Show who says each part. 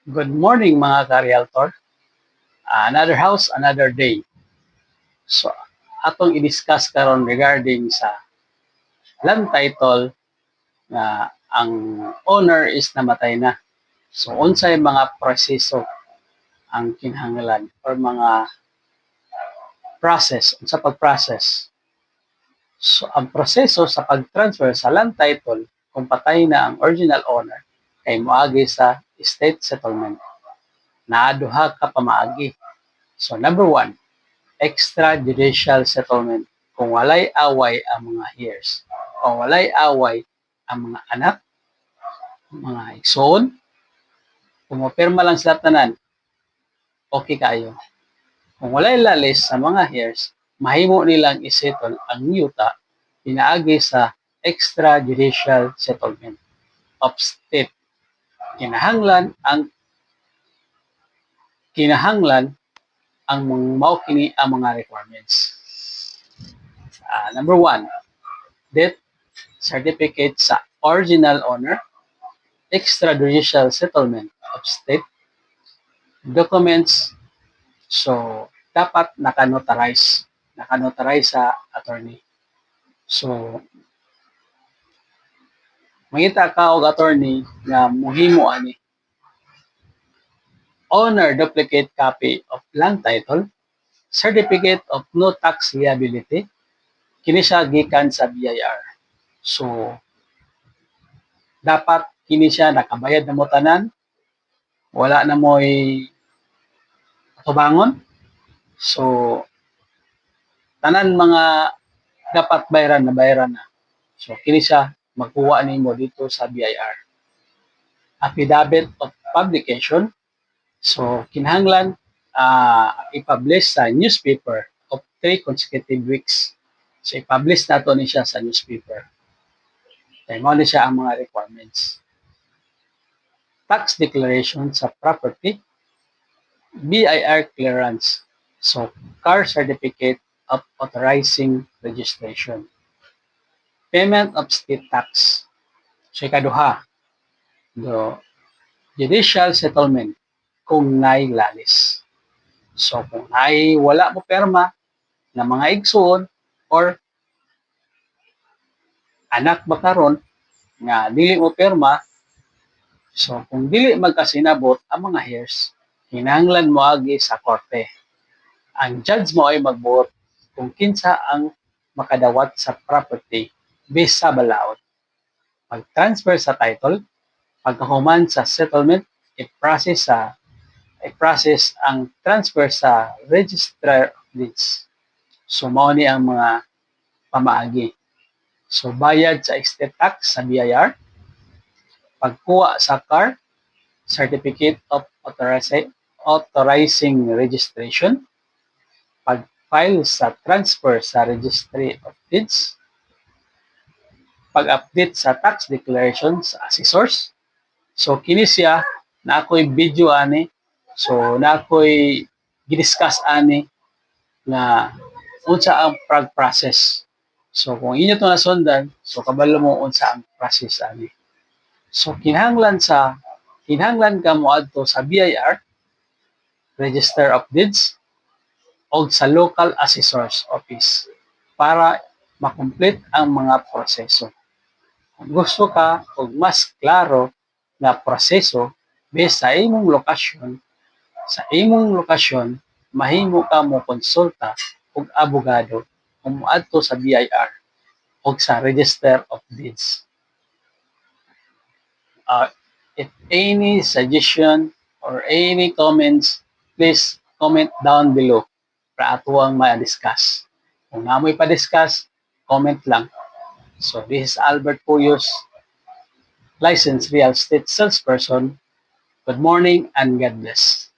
Speaker 1: Good morning mga ka-realtor. Another house, another day. So, atong i-discuss karon regarding sa land title nga ang owner is namatay na. So, unsay mga proseso ang kinahanglan or mga process, unsa pag-process. So, ang proseso sa pag-transfer sa land title kung patay na ang original owner kay moagi sa estate settlement. Naaduha ka pamaagi. So, number one, extrajudicial settlement kung walay away ang mga heirs o walay away ang mga anak, mga igsoon, kung mapirma lang sila tanan, okay kayo. Kung walay lalis sa mga heirs, mahimo nilang isettle ang yuta pinaagi sa extrajudicial settlement of state. Kinahanglan ang mao kini ang mga requirements. Number one, death certificate sa original owner, extrajudicial settlement of state, documents, so dapat naka-notarize sa attorney. So, mangita ka og attorney nga muhimo ani owner duplicate copy of land title, certificate of no tax liability, kini siya gikan sa BIR. So, dapat kini siya nakabayad na mo tanan, wala na mo'y tubangon. So, tanan mga dapat bayaran na. So, kini siya magkuha nimo dito sa BIR. Affidavit of publication. So, kinahanglan i-publish sa newspaper of 3 consecutive weeks. So, i-publish nato ni siya sa newspaper. Kaya mo ni siya ang mga requirements. Tax declaration sa property. BIR clearance. So, car certificate of authorizing registration. Payment of state tax. So, ikaduha, the judicial settlement kung nay lalis. So, kung ay wala mo perma na mga igsoon or anak ba karon nga dili mo perma, so kung dili magkasinabot ang mga heirs, kinahanglan mo agi sa korte. Ang judge mo ay magbuot kung kinsa ang makadawat sa property based sa balaod. Pag-transfer sa title, pagkahuman sa settlement, i-process ang transfer sa registrar of deeds. So, mao ni ang mga pamaagi. So, bayad sa estate tax sa BIR, pagkuha sa car, certificate of authorizing registration, pag-file sa transfer sa registry of deeds, pag-update sa tax declaration sa assessors. So, kini siya na ako'y video ani. So, na ako'y gidiscuss ani na unsa ang process. So, kung inyo ito nasundan, so kabalo mo unsa ang process ani. So, kinahanglan ka mo adto sa BIR, Register of Deeds, o sa local assessor's office para makomplete ang mga proseso. Kung gusto ka og mas klaro na proseso based sa imong lokasyon, mahimo ka mo konsulta og abogado kung moadto sa BIR o sa Register of Deeds. If any suggestion or any comments, please comment down below para ato ang ma-discuss. Kung namoy pa-discuss, comment lang. So, this is Albert Puyos, licensed real estate salesperson. Good morning and God bless.